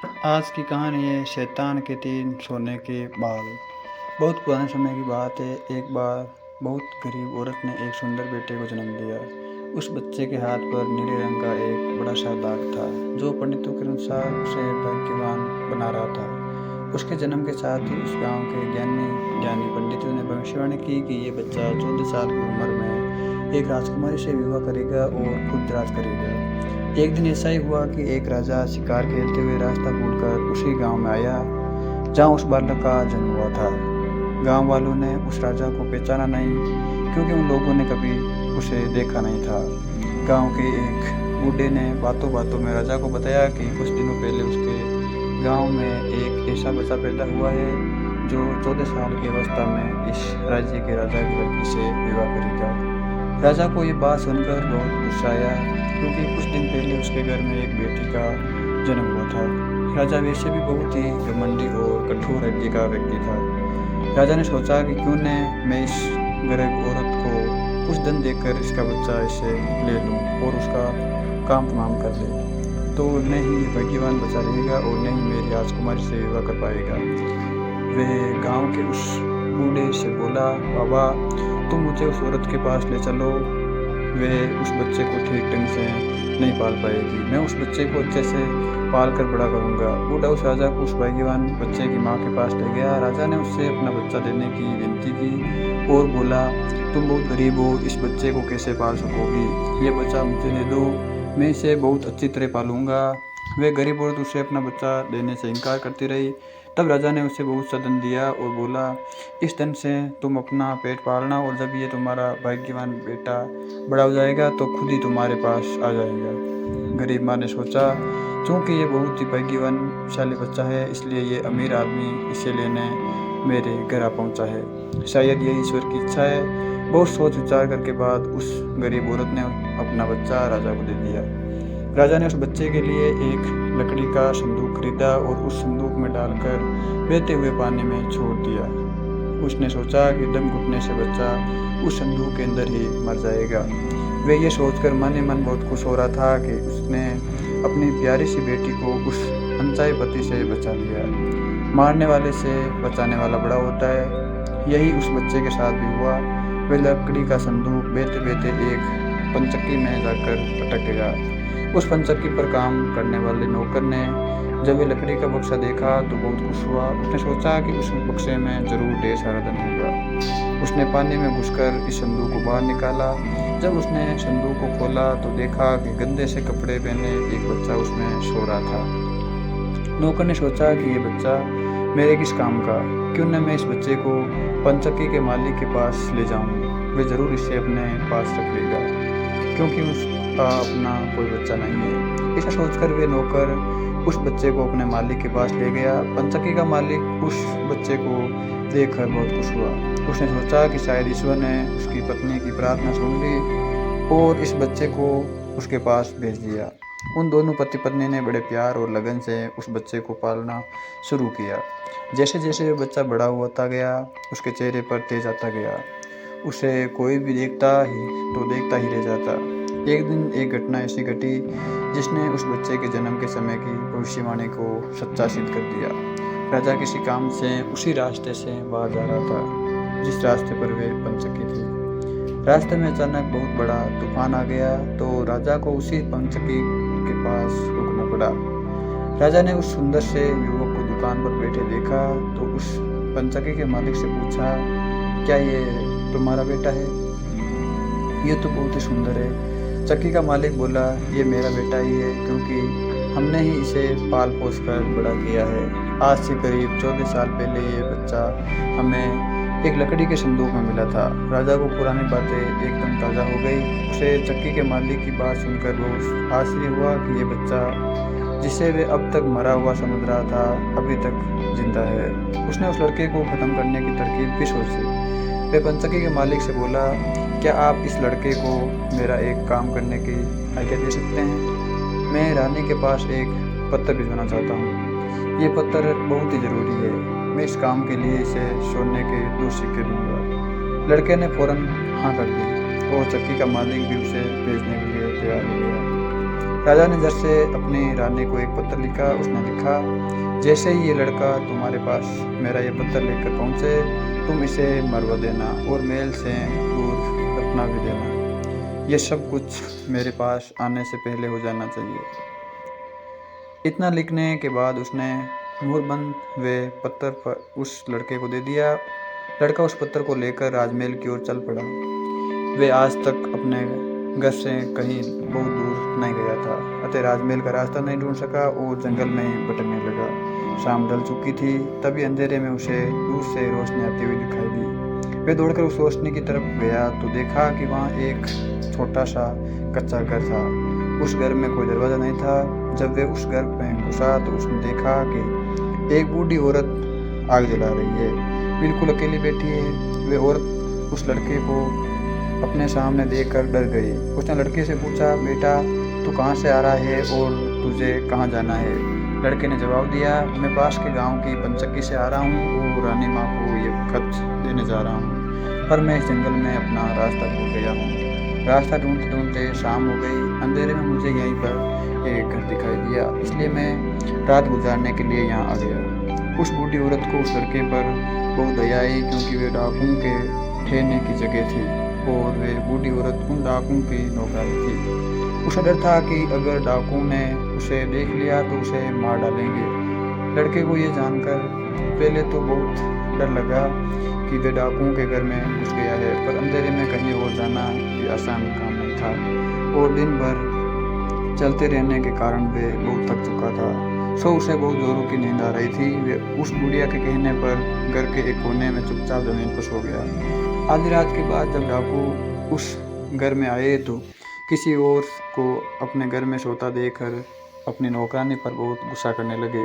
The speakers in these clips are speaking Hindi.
आज की कहानी है शैतान के 3 सोने के बाल। बहुत पुराने समय की बात है। एक बार बहुत गरीब औरत ने एक सुंदर बेटे को जन्म दिया। उस बच्चे के हाथ पर नीले रंग का एक बड़ा सा दाग था, जो पंडितों के अनुसार उसे भाग्यवान बना रहा था। उसके जन्म के साथ ही उस गांव के ज्ञानी ज्ञानी पंडितों ने भविष्यवाणी की कि ये बच्चा 14 साल की उम्र में एक राजकुमारी से विवाह करेगा और खुद राज करेगा। एक दिन ऐसा ही हुआ कि एक राजा शिकार खेलते हुए रास्ता भूलकर उसी गांव में आया जहां उस बालक का जन्म हुआ था। गांव वालों ने उस राजा को पहचाना नहीं, क्योंकि उन लोगों ने कभी उसे देखा नहीं था। गांव के एक बूढ़े ने बातों बातों में राजा को बताया कि कुछ दिनों पहले उसके गांव में एक ऐसा बच्चा पैदा हुआ है जो 14 साल की अवस्था में इस राज्य के राजा की लड़की से विवाह करेगा। राजा को ये बात सुनकर बहुत गुस्सा आया, क्योंकि कुछ दिन पहले उसके घर में एक बेटी का जन्म हुआ था। राजा वैसे भी बहुत ही घमंडी और कठोर हृदय का व्यक्ति था। राजा ने सोचा कि क्यों न मैं इस गरीब औरत को कुछ धन देकर इसका बच्चा इसे ले लूं और उसका काम तमाम कर ले, तो न ही ये भाग्यवान बच्चा रहेगा और न ही मेरी राजकुमारी से विवाह कर पाएगा। वह गांव के उस बूढ़े से बोला, बाबा तुम मुझे उस औरत के पास ले चलो, वह उस बच्चे को ठीक ढंग से नहीं पाल पाएगी, मैं उस बच्चे को अच्छे से पाल कर बड़ा करूँगा। बूढ़ा उस राजा को उस भाग्यवान बच्चे की माँ के पास ले गया। राजा ने उससे अपना बच्चा देने की विनती की और बोला, तुम बहुत गरीब हो, इस बच्चे को कैसे पाल सकोगी, ये बच्चा मुझे दे दो, मैं इसे बहुत अच्छी तरह पालूंगा। वह गरीब औरत उसे अपना बच्चा देने से इनकार करती रही। तब राजा ने उसे बहुत सा धन दिया और बोला, इस धन से तुम अपना पेट पालना और जब ये तुम्हारा भाग्यवान बेटा बड़ा हो जाएगा तो खुद ही तुम्हारे पास आ जाएगा। गरीब माँ ने सोचा, चूँकि ये बहुत ही भाग्यवानशाली बच्चा है, इसलिए ये अमीर आदमी इसे लेने मेरे घर आ पहुँचा है। शायद ये ईश्वर की इच्छा है। बहुत सोच विचार करके बाद उस गरीब औरत ने अपना बच्चा राजा को दे दिया। राजा ने उस बच्चे के लिए एक लकड़ी का संदूक खरीदा और उस संदूक में डालकर बहते हुए पानी में छोड़ दिया। उसने सोचा कि दम घुटने से बच्चा उस संदूक के अंदर ही मर जाएगा। वह ये सोचकर मन ही मन बहुत खुश हो रहा था कि उसने अपनी प्यारी सी बेटी को उस अनचाहे पति से बचा लिया। मारने वाले से बचाने वाला बड़ा होता है। यही उस बच्चे के साथ भी हुआ। वह लकड़ी का संदूक बहते बहते एक पंचक्की में जाकर पटक गया। उस पंचक्की पर काम करने वाले नौकर ने जब वह लकड़ी का बक्सा देखा तो बहुत खुश हुआ। उसने सोचा कि उस बक्से में जरूर ढेर सारा धन होगा। उसने पानी में घुसकर इस संदूक को बाहर निकाला। जब उसने संदूक को खोला तो देखा कि गंदे से कपड़े पहने एक बच्चा उसमें सो रहा था। नौकर ने सोचा कि ये बच्चा मेरे किस काम का, क्यों न मैं इस बच्चे को पंचक्की के मालिक के पास ले जाऊं, वे जरूर इसे अपने पास रख लेगा, क्योंकि उसका अपना कोई बच्चा नहीं है। ऐसा सोचकर वे नौकर उस बच्चे को अपने मालिक के पास ले गया। पंचक्की का मालिक उस बच्चे को देखकर बहुत खुश हुआ। उसने सोचा कि शायद ईश्वर ने उसकी पत्नी की प्रार्थना सुन ली और इस बच्चे को उसके पास भेज दिया। उन दोनों पति पत्नी ने बड़े प्यार और लगन से उस बच्चे को पालना शुरू किया। जैसे जैसे वह बच्चा बड़ा होता गया, उसके चेहरे पर तेज आता गया। उसे कोई भी देखता ही रह जाता। एक दिन एक घटना ऐसी घटी जिसने उस बच्चे के जन्म के समय की भविष्यवाणी को सच्चा सिद्ध कर दिया। राजा किसी काम से उसी रास्ते से बाहर जा रहा था जिस रास्ते पर वे पंचक्की थी। रास्ते में अचानक बहुत बड़ा तूफान आ गया तो राजा को उसी पंचक्की के पास रुकना पड़ा। राजा ने उस सुंदर से युवक को दुकान पर बैठे देखा तो उस पंचक्की के मालिक से पूछा, क्या ये तुम्हारा बेटा है? ये तो बहुत ही सुंदर है। चक्की का मालिक बोला, ये मेरा बेटा ही है, क्योंकि हमने ही इसे पाल पोस कर बड़ा किया है। आज से करीब 14 साल पहले ये बच्चा हमें एक लकड़ी के संदूक में मिला था। राजा को पुरानी बातें एकदम ताज़ा हो गई। उसे चक्की के मालिक की बात सुनकर बहुत आश्चर्य हुआ कि ये बच्चा जिसे वे अब तक मरा हुआ समझ रहा था अभी तक जिंदा है। उसने उस लड़के को ख़त्म करने की तरकीब भी सोची। वे पंचक्की के मालिक से बोला, क्या आप इस लड़के को मेरा एक काम करने की आज्ञा दे सकते हैं? मैं रानी के पास एक पत्र भिजवाना चाहता हूँ। ये पत्र बहुत ही ज़रूरी है। मैं इस काम के लिए इसे सोने के 2 सिक्के दूंगा। लड़के ने फौरन हाँ कर दी और चक्की का मालिक भी उसे भेजने के लिए तैयार हो गया। राजा ने झट से अपनी रानी को एक पत्र लिखा। उसने लिखा, जैसे ही ये लड़का तुम्हारे पास मेरा ये पत्र लेकर पहुँचे, तुम इसे मरवा देना और महल से दूर दफना भी देना। ये सब कुछ मेरे पास आने से पहले हो जाना चाहिए। इतना लिखने के बाद उसने मुहरबंद वे पत्र पर उस लड़के को दे दिया। लड़का उस पत्र को लेकर राजमहल की ओर चल पड़ा। वे आज तक अपने घर से कहीं बहुत दूर नहीं गया था, अतः राजमहल का रास्ता नहीं ढूंढ सका और जंगल में ही भटकने लगा। शाम ढल चुकी थी, तभी अंधेरे में उसे दूर से रोशनी आती हुई दिखाई दी। वे दौड़कर उस रोशनी की तरफ गया तो देखा कि वहाँ एक छोटा सा कच्चा घर था। उस घर में कोई दरवाज़ा नहीं था। जब वे उस घर में घुसा तो उसने देखा कि एक बूढ़ी औरत आग जला रही है, बिल्कुल अकेली बैठी है। वे औरत उस लड़के को अपने सामने देखकर डर गई। उसने लड़के से पूछा, बेटा तू कहाँ से आ रहा है और तुझे कहाँ जाना है? लड़के ने जवाब दिया, मैं पास के गांव की पंचक्की से आ रहा हूँ और रानी माँ को ये खत देने जा रहा हूँ, पर मैं इस जंगल में अपना रास्ता भूल गया हूँ। रास्ता ढूंढते ढूंढते शाम हो गई। अंधेरे में मुझे यहीं पर एक घर दिखाई दिया, इसलिए मैं रात गुजारने के लिए यहाँ आ गया। उस बूढ़ी औरत को उस लड़के पर बहुत दया आई, क्योंकि वे डाकुओं के ठहरने की जगह थी और वे बूढ़ी औरत उन डाकुओं की नौकरानी थी। उसे डर था कि अगर डाकुओं ने उसे देख लिया तो उसे मार डालेंगे। लड़के को ये जानकर पहले तो बहुत डर लगा कि वे डाकुओं के घर में घुस गया है, पर अंधेरे में कहीं और जाना ये आसान काम नहीं था और दिन भर चलते रहने के कारण वे बहुत थक चुका था। सो उसे बहुत जोरों की नींद आ रही थी। वे उस बुढ़िया के कहने पर घर के एक कोने में चुपचाप जमीन पर सो गया। आधी रात के बाद जब डाकू उस घर में आए तो किसी और को अपने घर में सोता देखकर अपनी नौकरानी पर बहुत गुस्सा करने लगे।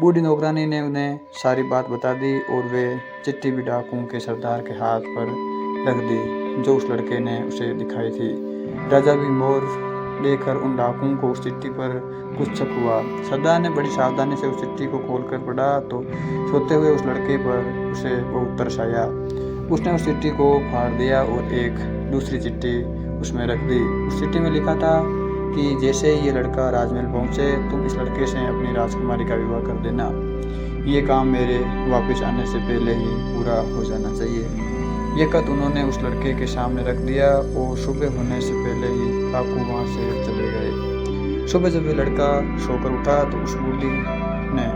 बूढ़ी नौकरानी ने उन्हें सारी बात बता दी और वे चिट्ठी भी डाकुओं के सरदार के हाथ पर रख दी जो उस लड़के ने उसे दिखाई थी। राजा भी मोर लेकर उन डाकुओं को उस चिट्ठी पर कुछ शक हुआ। सरदार ने बड़ी सावधानी से उस चिट्ठी को खोलकर पढ़ा तो सोते हुए उस लड़के पर उसे बहुत तरस आया। उसने उस चिट्ठी को फाड़ दिया और एक दूसरी चिट्ठी उसमें रख दी। उस चिट्ठी में लिखा था कि जैसे ही ये लड़का राजमहल पहुंचे, तुम इस लड़के से अपनी राजकुमारी का विवाह कर देना। ये काम मेरे वापस आने से पहले ही पूरा हो जाना चाहिए। ये खत उन्होंने उस लड़के के सामने रख दिया और सुबह होने से पहले ही डाकू वहाँ से चले गए। सुबह जब ये लड़का सोकर उठा तो उस बूढ़ी ने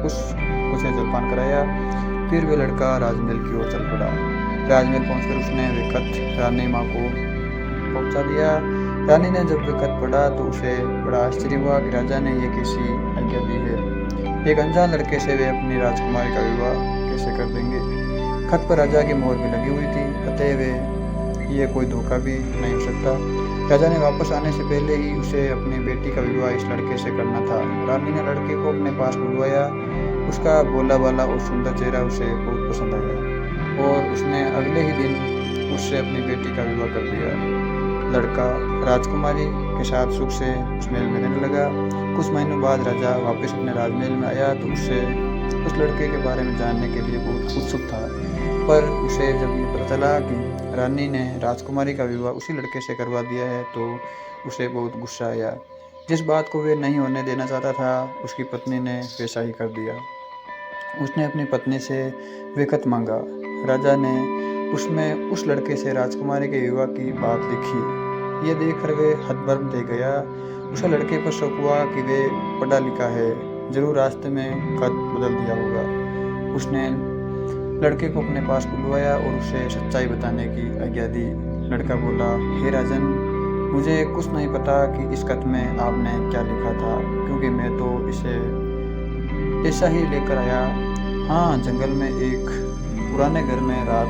उसे जलपान कराया। फिर वे लड़का राजमहल की ओर चल पड़ा। राजमहल पहुंचकर उसने वे खत रानी माँ को पहुंचा दिया। रानी ने जब वे खत पढ़ा तो उसे बड़ा आश्चर्य हुआ कि राजा ने ये कैसी आज्ञा दी है। एक अनजान लड़के से वे अपनी राजकुमारी का विवाह कैसे कर देंगे? खत पर राजा की मोहर भी लगी हुई थी, अतः वे ये कोई धोखा भी नहीं हो सकता। राजा ने वापस आने से पहले ही उसे अपनी बेटी का विवाह इस लड़के से करना था। रानी ने लड़के को अपने पास बुलवाया। उसका भोला भाला और सुंदर चेहरा उसे बहुत पसंद आया और उसने अगले ही दिन उससे अपनी बेटी का विवाह कर दिया। लड़का राजकुमारी के साथ सुख से उस महल में रहने लगा। कुछ महीनों बाद राजा वापस अपने राजमहल में आया तो उससे उस लड़के के बारे में जानने के लिए बहुत उत्सुक था, पर उसे जब ये पता चला कि रानी ने राजकुमारी का विवाह उसी लड़के से करवा दिया है तो उसे बहुत गुस्सा आया। जिस बात को वे नहीं होने देना चाहता था, उसकी पत्नी ने वैसा ही कर दिया। उसने अपनी पत्नी से वे खत मांगा। राजा ने उसमें उस लड़के से राजकुमारी के विवाह की बात लिखी। ये देखकर वे हतबर्म रह गया। उसे लड़के पर शक हुआ कि वे पढ़ा लिखा है, जरूर रास्ते में खत बदल दिया होगा। उसने लड़के को अपने पास बुलवाया और उसे सच्चाई बताने की आज्ञा दी। लड़का बोला, हे राजन, मुझे कुछ नहीं पता कि इस खत में आपने क्या लिखा था, क्योंकि मैं तो इसे ऐसा ही लेकर आया। हाँ, जंगल में एक पुराने घर में रात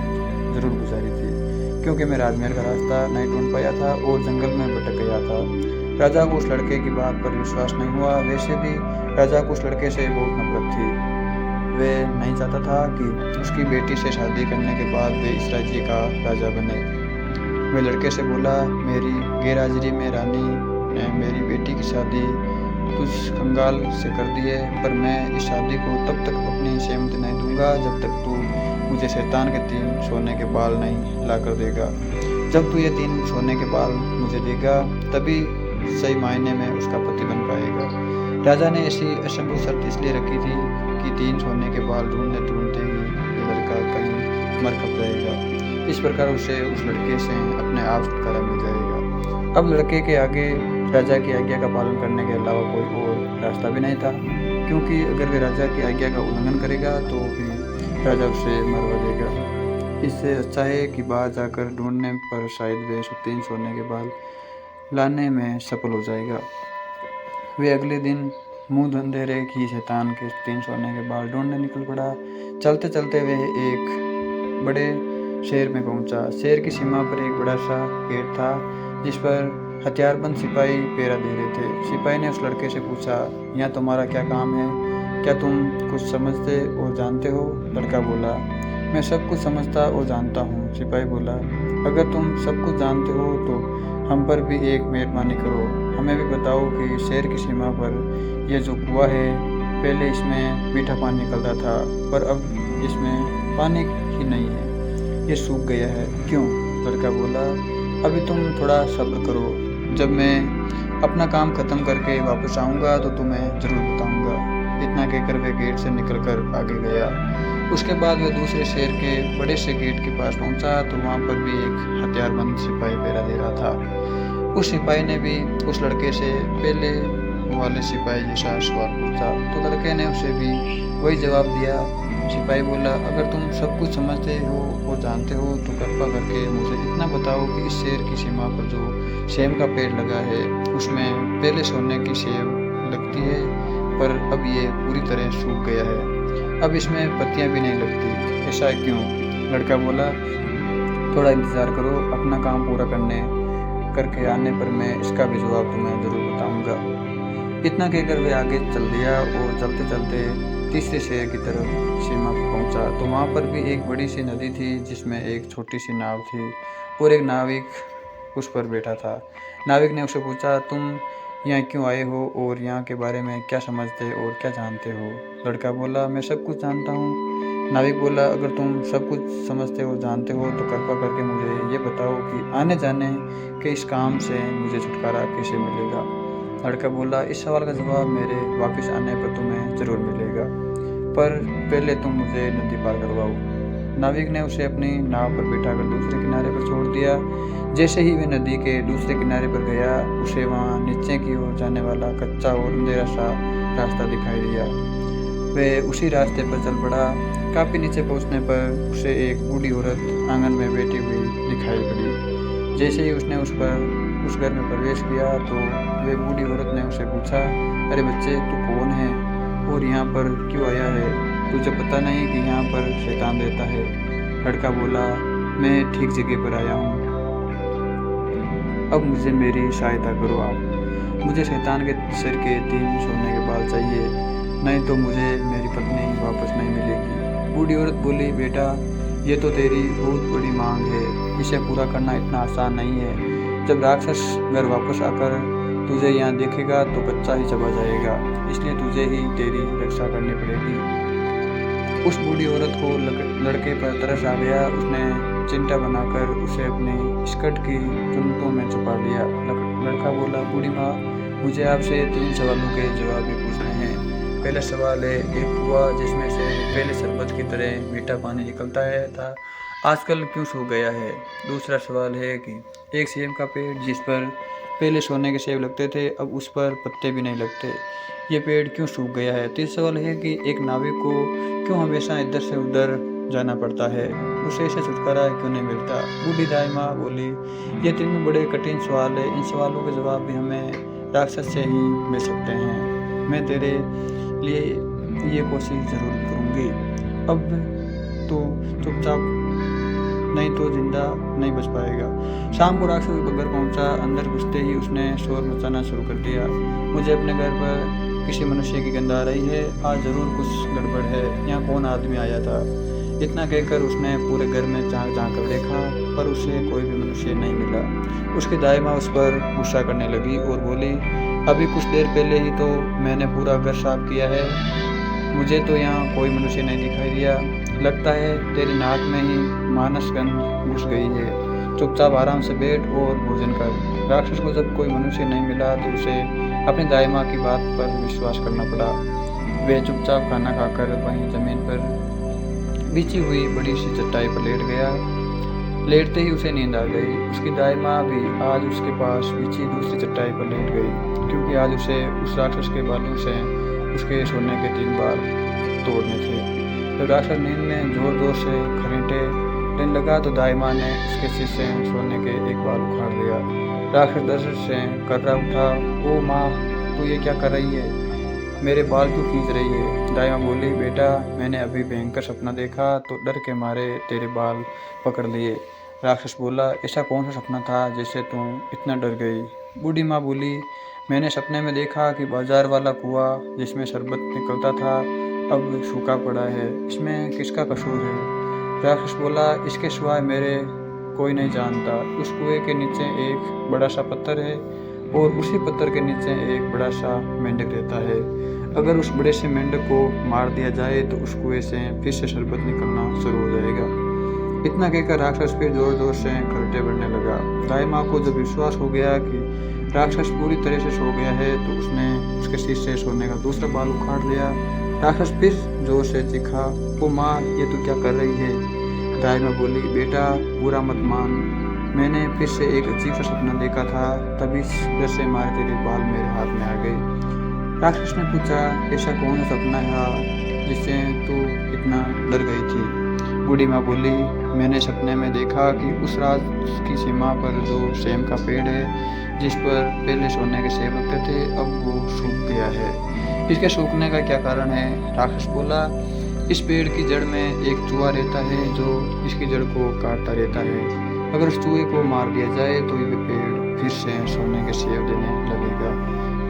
जरूर गुजारी थी, क्योंकि मैं राजमहल का रास्ता नहीं ढूंढ पाया था और जंगल में भटक गया था। राजा को उस लड़के की बात पर विश्वास नहीं हुआ। वैसे भी राजा को उस लड़के से बहुत नफरत थी। वे नहीं चाहता था कि उसकी बेटी से शादी करने के बाद वे इस राज्य का राजा बने। वे लड़के से बोला, मेरी गैरहाजिरी में रानी ने मेरी बेटी की शादी कुछ कंगाल से कर दी है, पर मैं इस शादी को तब तक अपनी सहमति नहीं दूंगा जब तक तू मुझे शैतान के 3 सोने के बाल नहीं ला कर देगा। जब तू ये 3 सोने के बाल मुझे देगा, तभी सही मायने में उसका पति बन पाएगा। राजा ने ऐसी असंभव शर्त इसलिए रखी थी कि 3 सोने के बाल ढूंढते ही ये लड़का कहीं मर खप जाएगा। इस प्रकार उसे उस लड़के से अपने आप छुटकारा मिल जाएगा। अब लड़के के आगे राजा की आज्ञा का पालन करने के अलावा कोई और रास्ता भी नहीं था, क्योंकि अगर वह राजा की आज्ञा का उल्लंघन करेगा तो भी राजा उसे मरवा देगा। इससे अच्छा है कि बाहर जाकर ढूंढने पर शायद वे 3 सोने के बाल लाने में सफल हो जाएगा। वे अगले दिन मुंह अंधेरे ही शैतान के 3 सोने के बाल ढूंढने निकल पड़ा। चलते चलते वे एक बड़े शहर में पहुंचा। शहर की सीमा पर एक बड़ा सा गेट था जिस पर हथियारबंद सिपाही पहरा दे रहे थे। सिपाही ने उस लड़के से पूछा, यहाँ तुम्हारा क्या काम है? क्या तुम कुछ समझते और जानते हो? लड़का बोला, मैं सब कुछ समझता और जानता हूँ। सिपाही बोला, अगर तुम सब कुछ जानते हो तो हम पर भी एक मेहरबानी करो। हमें भी बताओ कि शहर की सीमा पर यह जो कुआं है, पहले इसमें मीठा पानी निकलता था पर अब इसमें पानी ही नहीं है, ये सूख गया है, क्यों? लड़का बोला, अभी तुम थोड़ा सब्र करो। जब मैं अपना काम खत्म करके वापस आऊँगा तो तुम्हें ज़रूर बताऊँगा। इतना कहकर वह गेट से निकलकर आगे गया। उसके बाद वह दूसरे शहर के बड़े से गेट के पास पहुंचा तो वहां पर भी एक हथियारबंद सिपाही पहरा दे रहा था। उस सिपाही ने भी उस लड़के से पहले वाले सिपाही जैसा सवाल पूछा तो लड़के ने उसे भी वही जवाब दिया। सिपाही बोला, अगर तुम सब कुछ समझते हो और जानते हो तो कृपा करके मुझे इतना बताओ कि इस शहर की सीमा पर जो सेम का पेड़ लगा है उसमें पहले सोने की सेब लगती है पर अब ये पूरी तरह सूख गया है, अब इसमें पत्तियां भी नहीं लगती, ऐसा क्यों? लड़का बोला, थोड़ा इंतज़ार करो, अपना काम पूरा करके आने पर मैं इसका भी जवाब तुम्हें ज़रूर बताऊंगा। इतना कहकर वे आगे चल दिया और चलते चलते तीसरे शहर की तरफ सीमा पर पहुंचा तो वहाँ पर भी एक बड़ी सी नदी थी जिसमें एक छोटी सी नाव थी और एक नाविक उस पर बैठा था। नाविक ने उसे पूछा, तुम यहाँ क्यों आए हो और यहाँ के बारे में क्या समझते और क्या जानते हो? लड़का बोला, मैं सब कुछ जानता हूँ। नाविक बोला, अगर तुम सब कुछ समझते हो जानते हो तो कृपा करके मुझे ये बताओ कि आने जाने के इस काम से मुझे छुटकारा कैसे मिलेगा? लड़का बोला, इस सवाल का जवाब मेरे वापस आने पर तुम्हें ज़रूर मिलेगा, पर पहले तुम मुझे नदी पार करवाओ। नाविक ने उसे अपनी नाव पर बिठाकर दूसरे किनारे पर छोड़ दिया। जैसे ही वह नदी के दूसरे किनारे पर गया उसे वहाँ नीचे की ओर जाने वाला कच्चा और अंधेरा सा रास्ता दिखाई दिया। वह उसी रास्ते पर चल पड़ा। काफ़ी नीचे पहुँचने पर उसे एक बूढ़ी औरत आंगन में बैठी हुई दिखाई पड़ी। जैसे ही उसने उस घर में प्रवेश किया तो वह बूढ़ी औरत ने उसे पूछा, अरे बच्चे, तू कौन है और यहाँ पर क्यों आया है? तुझे पता नहीं कि यहाँ पर शैतान रहता है? लड़का बोला, मैं ठीक जगह पर आया हूँ, अब मुझे मेरी सहायता करो आप। मुझे शैतान के सिर के 3 सोने के बाल चाहिए, नहीं तो मुझे मेरी पत्नी वापस नहीं मिलेगी। बूढ़ी औरत बोली, बेटा, ये तो तेरी बहुत बड़ी मांग है, इसे पूरा करना इतना आसान नहीं है। जब राक्षस घर वापस आकर तुझे यहाँ देखेगा तो बच्चा ही चबा जाएगा, इसलिए तुझे ही तेरी रक्षा करनी पड़ेगी। उस बूढ़ी औरत को लड़के पर तरस आ गया। उसने चिंता बनाकर उसे अपनी स्कर्ट की चुन्नटों में छुपा लिया। लड़का बोला, बूढ़ी माँ, मुझे आपसे 3 सवालों के जवाब भी पूछने हैं। पहला सवाल है, एक कुआं जिसमें से पहले शरबत की तरह मीठा पानी निकलता था आजकल क्यों सूख गया है? दूसरा सवाल है कि एक सेब का पेड़ जिस पर पहले सोने के सेब लगते थे अब उस पर पत्ते भी नहीं लगते, ये पेड़ क्यों सूख गया है? तीसरा सवाल है कि एक नाविक को क्यों हमेशा इधर से उधर जाना पड़ता है, उसे ऐसे छुटकारा क्यों नहीं मिलता? बूढ़ी दाई माँ बोली, ये 3 बड़े कठिन सवाल है, इन सवालों के जवाब भी हमें राक्षस से ही मिल सकते हैं। मैं तेरे लिए ये कोशिश ज़रूर करूँगी। अब तो चुपचाप, नहीं तो जिंदा नहीं बच पाएगा। शाम को राक्षस घर पहुंचा। अंदर घुसते ही उसने शोर मचाना शुरू कर दिया, मुझे अपने घर पर किसी मनुष्य की गंध आ रही है, आज ज़रूर कुछ गड़बड़ है, यहाँ कौन आदमी आया था? इतना कहकर उसने पूरे घर में झाँक कर देखा पर उसे कोई भी मनुष्य नहीं मिला। उसकी दाई माँ उस पर गुस्सा करने लगी और बोली, अभी कुछ देर पहले ही तो मैंने पूरा घर साफ किया है, मुझे तो यहाँ कोई मनुष्य नहीं दिखाई दिया, लगता है तेरी नाक में ही मानस गंध घुस गई है। चुपचाप आराम से बैठ और भोजन कर। राक्षस को जब कोई मनुष्य नहीं मिला तो उसे अपनी दाई माँ की बात पर विश्वास करना पड़ा। वे चुपचाप खाना खाकर वहीं जमीन पर बिछी हुई बड़ी सी चटाई पर लेट गया। लेटते ही उसे नींद आ गई। उसकी दाई माँ भी आज उसके पास बिछी दूसरी चटाई पर लेट गई, क्योंकि आज उसे उस राक्षस के बालों से उसके सोने के 3 बाल तोड़ने थे। जब राक्षस नींद में जोर जोर से खरींटे लेने लगा तो दाई माँ ने उसके सिर से सोने के 1 बाल उखाड़ लिया। राक्षस दर्द से कर्रा उठा। ओ माँ, तू ये क्या कर रही है? मेरे बाल क्यों खींच रही है? दाई माँ बोली, बेटा मैंने अभी भयंकर सपना देखा तो डर के मारे तेरे बाल पकड़ लिए। राक्षस बोला, ऐसा कौन सा सपना था जिससे तुम इतना डर गई? बूढ़ी माँ बोली, मैंने सपने में देखा कि बाजार वाला कुआं जिसमें शरबत निकलता था अब सूखा पड़ा है। इसमें किसका कसूर है? राक्षस बोला, इसके सिवाय मेरे कोई नहीं जानता। उस कुएं के नीचे एक बड़ा सा पत्थर है और उसी पत्थर के नीचे एक बड़ा सा मेंढक रहता है। अगर उस बड़े से मेंढक को मार दिया जाए तो उस कुएं से फिर से शरबत निकलना शुरू हो जाएगा। इतना कहकर राक्षस फिर जोर जोर से खर्चे बढ़ने लगा। दाई माँ को जब विश्वास हो गया कि राक्षस पूरी तरह से सो गया है तो उसने उसके सिर से सोने का दूसरा बाल उखाड़ लिया। राक्षस फिर जोर से चीखा, ओ माँ, ये तू क्या कर रही है? दाई माँ बोली, बेटा बुरा मत मान, मैंने फिर से एक अजीब सा सपना देखा था, तभी डर से मारे तेरे बाल मेरे हाथ में आ गए। राक्षस ने पूछा, ऐसा कौन सा सपना है जिससे तू इतना डर गई थी? बूढ़ी माँ बोली, मैंने सपने में देखा कि उस राज की सीमा पर जो सेम का पेड़ है, जिस पर पहले सोने के सेब लगते थे, अब वो सूख गया है। इसके सूखने का क्या कारण है? राक्षस बोला, इस पेड़ की जड़ में एक चूहा रहता है जो इसकी जड़ को काटता रहता है। अगर उस चूहे को मार दिया जाए तो ये पेड़ फिर से सोने के सेब देने लगेगा।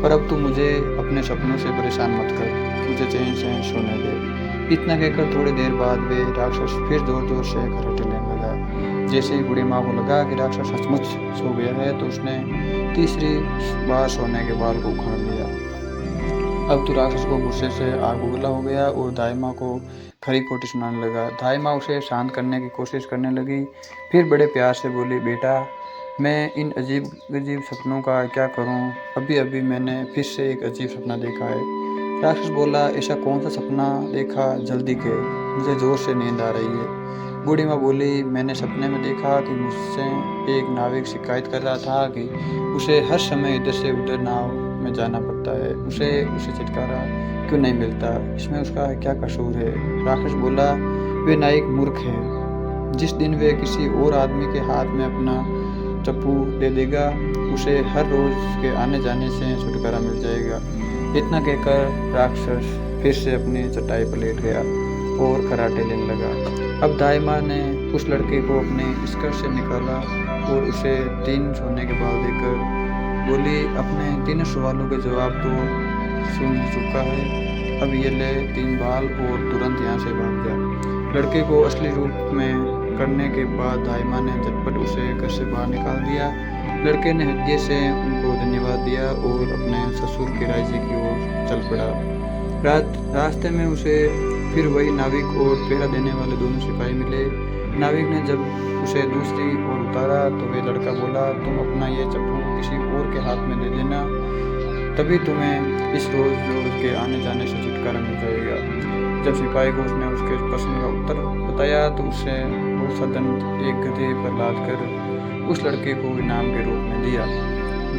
पर अब तू मुझे अपने सपनों से परेशान मत कर, मुझे चैन से सोने दे। इतना कहकर थोड़ी देर बाद वे राक्षस फिर जोर जोर से खर्राटे लेने लगा। जैसे ही बूढ़ी माँ को लगा कि राक्षस सचमुच सो गया है तो उसने तीसरी बार सोने के बाल को उखाड़ लिया। अब तो राक्षस को गुस्से से आग उगला हो गया और दाई माँ को खरी खोटी सुनाने लगा। दाई माँ उसे शांत करने की कोशिश करने लगी, फिर बड़े प्यार से बोली, बेटा मैं इन अजीब अजीब सपनों का क्या करूं? अभी अभी मैंने फिर से एक अजीब सपना देखा है। राक्षस बोला, ऐसा कौन सा सपना देखा? जल्दी कह, मुझे जोर से नींद आ रही है। बूढ़ी माँ बोली, मैंने सपने में देखा कि मुझसे एक नाविक शिकायत कर रहा था कि उसे हर समय इधर से उधर नाव में जाना पड़ता है। उसे छुटकारा क्यों नहीं मिलता? इसमें उसका क्या कसूर है? राक्षस बोला, वे नाविक मूर्ख है। जिस दिन वे किसी और आदमी के हाथ में अपना चप्पू दे देगा, उसे हर रोज के आने जाने से छुटकारा मिल जाएगा। इतना कहकर राक्षस फिर से अपनी चटाई पर लेट गया और खर्राटे लेने लगा। अब दाई माँ ने उस लड़के को अपने स्कर्ट से निकाला और उसे 3 सोने के बाल देकर बोली, अपने 3 सवालों के जवाब तो सुन चुका है, अब ये ले 3 बाल और तुरंत यहाँ से भाग जा। लड़के को असली रूप में करने के बाद दाई माँ ने झटपट उसे घर से बाहर निकाल दिया। लड़के ने हृदय से उनको धन्यवाद दिया और अपने ससुर के राज्य की ओर चल पड़ा। रास्ते में उसे फिर वही नाविक और पहरा देने वाले दोनों सिपाही मिले। नाविक ने जब उसे दूसरी ओर उतारा तो वे लड़का बोला, तुम अपना ये चप्पू किसी और के हाथ में दे देना, तभी तुम्हें इस रोज के आने जाने से छुटकारा मिल जाएगा। जब सिपाही को उसने उसके प्रश्न का उत्तर बताया तो उसे बहुत सा दंड एक गधे पर लाद कर उस लड़के को इनाम के रूप में दिया।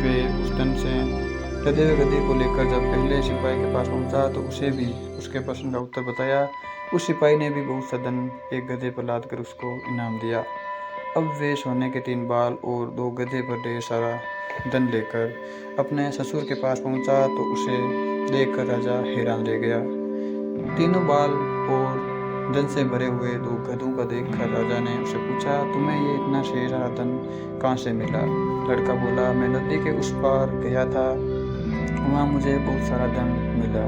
वे उस दंड से लदे हुए गधे को लेकर जब पहले सिपाही के पास पहुंचा तो उसे भी उसके प्रश्न का उत्तर बताया। उस सिपाही ने भी बहुत सा दंड एक गधे पर लाद कर उसको इनाम दिया। अब वे सोने के 3 बाल और 2 गधे पर ढेर सारा दंड लेकर अपने ससुर के पास पहुंचा तो उसे देखकर राजा हैरान रह गया। 3 बाल और धन से भरे हुए 2 गधों का देखकर राजा ने उसे पूछा, तुम्हें ये इतना सारा धन कहाँ से मिला? लड़का बोला, मैं नदी के उस पार गया था, वहाँ मुझे बहुत सारा धन मिला,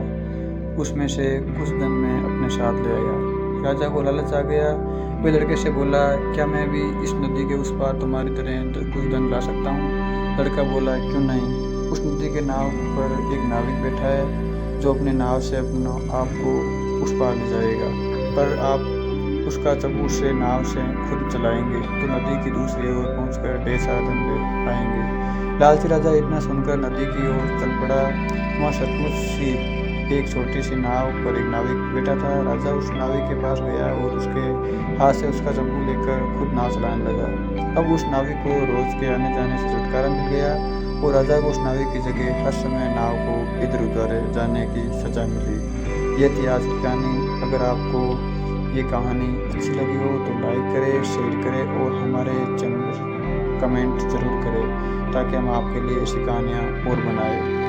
उसमें से कुछ धन मैं अपने साथ ले आया। राजा को लालच आ गया। वे लड़के से बोला, क्या मैं भी इस नदी के उस पार तुम्हारी तरह कुछ धन ला सकता हूँ? लड़का बोला, क्यों नहीं। उस नदी के नाव पर एक नाविक बैठा है जो अपने नाव से अपना आपको उस पार ले जाएगा, पर आप उसका चप्पू से नाव से खुद चलाएंगे तो नदी की दूसरी ओर पहुंचकर ढेर सारा धन ले आएंगे। लालची राजा इतना सुनकर नदी की ओर चल पड़ा। वहाँ सचमुच सी एक छोटी सी नाव पर एक नाविक बैठा था। राजा उस नाविक के पास गया और उसके हाथ से उसका चप्पू लेकर खुद नाव चलाने लगा। अब उस नाविक को रोज के आने जाने से छुटकारा मिल गया और राजा को उस नाविक की जगह हर समय नाव को इधर उधर जाने की सजा मिली। यह थी आज की कहानी। अगर आपको ये कहानी अच्छी लगी हो तो लाइक करें, शेयर करें और हमारे चैनल पर कमेंट जरूर करें ताकि हम आपके लिए ऐसी कहानियाँ और बनाएं।